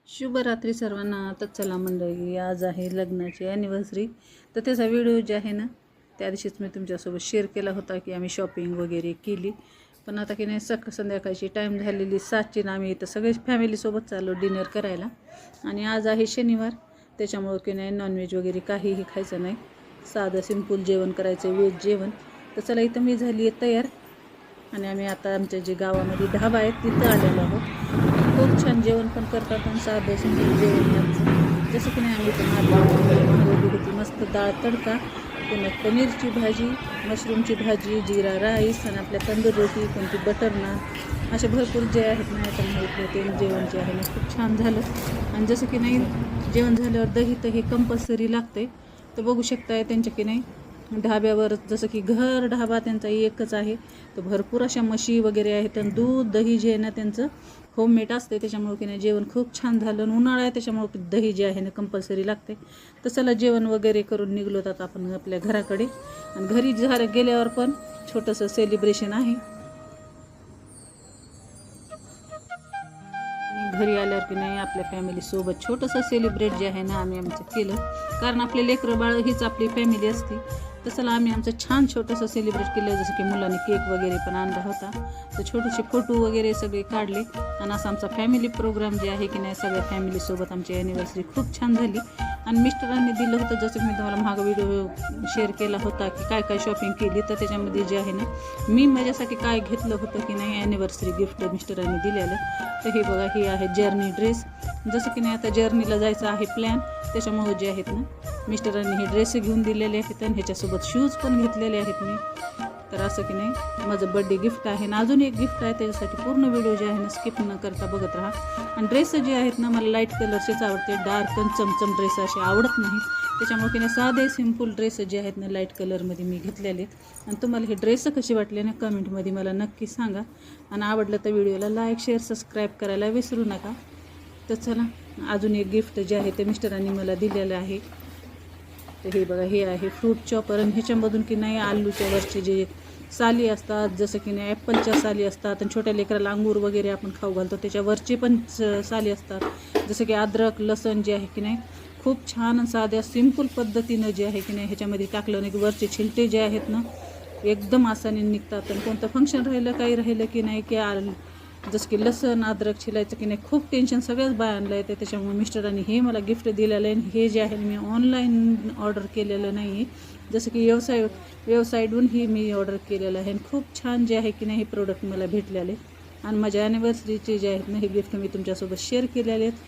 शुभरात्री सर्वांना. तर चला मंडळी, आज आहे लग्नाची ॲनिव्हर्सरी. तर त्याचा व्हिडिओ जे आहे ना, त्या दिवशीच मी तुमच्यासोबत शेअर केला होता की आम्ही शॉपिंग वगैरे केली. पण आता की नाही संध्याकाळची टाईम झालेली 7ची ना, आम्ही इथं सगळे फॅमिलीसोबत चाललो डिनर करायला. आणि आज आहे शनिवार, त्याच्यामुळं की नाही नॉनव्हेज वगैरे काहीही खायचं नाही, साधं सिंपल जेवण करायचं, व्हेज जेवण. तर चला, इथं मी झाली आहे तयार आणि आम्ही आता आमच्या जे गावामध्ये ढाबा आहेत तिथं आलेलो आहोत. खूप छान जेवण पण करतात आणि साधं सिंपल जेवण आमचं. जसं की नाही, आम्ही इथं मागवली होती मस्त डाळ तडका, पुन्हा पनीरची भाजी, मशरूमची भाजी, जिरा राईस आणि आपल्या तंदूर रोटी, कोणती बटर नान, असे भरपूर जे आहेत ना आता माहीत होते. जेवण जे आहे ना खूप छान झालं. आणि जसं की नाही जेवण झाल्यावर दही तर हे कंपल्सरी लागते. तर बघू शकताय त्यांच्या की नाही ढाब्यावर, जसं की घर ढाबा त्यांचा एकच आहे. तर भरपूर अशा म्हशी वगैरे आहेत आणि दूध दही जे आहे ना त्यांचं होममेड असते. त्याच्यामुळे की नाही जेवण खूप छान झालं. आणि उन्हाळा आहे त्याच्यामुळे दही जे आहे ना कंपल्सरी लागते. तर चला, जेवण वगैरे करून निघलो आता आपण आपल्या घराकडे. आणि घरी गेल्यावर पण छोटंसं सेलिब्रेशन आहे. घरी आल्यावर की नाही आपल्या फॅमिलीसोबत छोटंसं सेलिब्रेट जे आहे ना आम्ही आमचं केलं, कारण आपले लेकरं बाळ हीच आपली फॅमिली असते. तर चला, आम्ही आमचं छान छोटंसं सेलिब्रेट केलं. जसं की मुलांनी केक वगैरे पण आणला होता, तर छोटेसे फोटो वगैरे सगळे काढले. आणि असं आमचा फॅमिली प्रोग्राम जे आहे की नाही सगळ्या फॅमिलीसोबत आमची ॲनिव्हर्सरी खूप छान झाली. आणि मिस्टरांनी दिलं होतं, जसं की मी तुम्हाला मागं व्हिडिओ शेअर केला होता की काय काय शॉपिंग केली. तर त्याच्यामध्ये जे आहे ना मी माझ्यासाठी काय घेतलं होतं की नाही ॲनिव्हर्सरी गिफ्ट मिस्टरांनी दिलेलं. तर हे बघा, हे आहे जर्नी ड्रेस. जसं की नाही आता जर्नीला जायचं आहे प्लॅन, त्याच्यामुळे जे आहेत ना मिस्टरांनी हे ड्रेस घेऊन दिलेले आहेत आणि ह्याच्यासोबत शूज पण घेतलेले आहेत मी. तर असं की नाही माझं बड्डे गिफ्ट आहे. ना अजून एक गिफ्ट आहे, त्याच्यासाठी पूर्ण व्हिडिओ जे आहे ना स्किप न करता बघत राहा. आणि ड्रेस जे आहेत ना मला लाईट कलरचेच आवडते, डार्क आणि चमचम ड्रेस असे आवडत नाहीत. त्याच्यामुळे की नाही साधे सिंपल ड्रेस जे आहेत ना लाईट कलरमध्ये मी घेतलेले आहेत. आणि तुम्हाला हे ड्रेस कसे वाटले ना कमेंटमध्ये मला नक्की सांगा. आणि आवडलं तर व्हिडिओला लाईक शेअर सबस्क्राईब करायला विसरू नका. तर चला, अजून एक गिफ्ट जे आहे ते मिस्टरांनी मला दिलेलं आहे. तर हे बघा, हे आहे फ्रूट चॉपर. आणि ह्याच्यामधून की नाही आलूच्या वरचे जे साली असतात, जसं की नाही ॲपलच्या साली असतात, आणि छोट्या लेकराला अंगूर वगैरे आपण खाऊ घालतो त्याच्यावरचे पण साली असतात. जसं की अद्रक लसण जे आहे की नाही खूप छान साध्या सिंपल पद्धतीनं जे आहे की नाही ह्याच्यामध्ये टाकलं नाही की वरचे छिलटे जे आहेत ना एकदम आसाने निघतात. आणि कोणतं फंक्शन राहिलं काही राहिलं की नाही की जसं की लसण अद्रक छिलायचं की नाही खूप टेन्शन सगळ्याच बायांना येते. त्याच्यामुळे मिस्टरांनी हे मला गिफ्ट दिलेलं आहे. हे जे आहे मी ऑनलाईन ऑर्डर केलेलं नाही आहे, जसं की वेबसाईटहून ही मी ऑर्डर केलेलं आहे. आणि खूप छान जे आहे की नाही हे प्रोडक्ट मला भेटलेले. आणि माझ्या ॲनिव्हर्सरीचे जे आहेत ना हे गिफ्ट मी तुमच्यासोबत शेअर केलेले आहेत.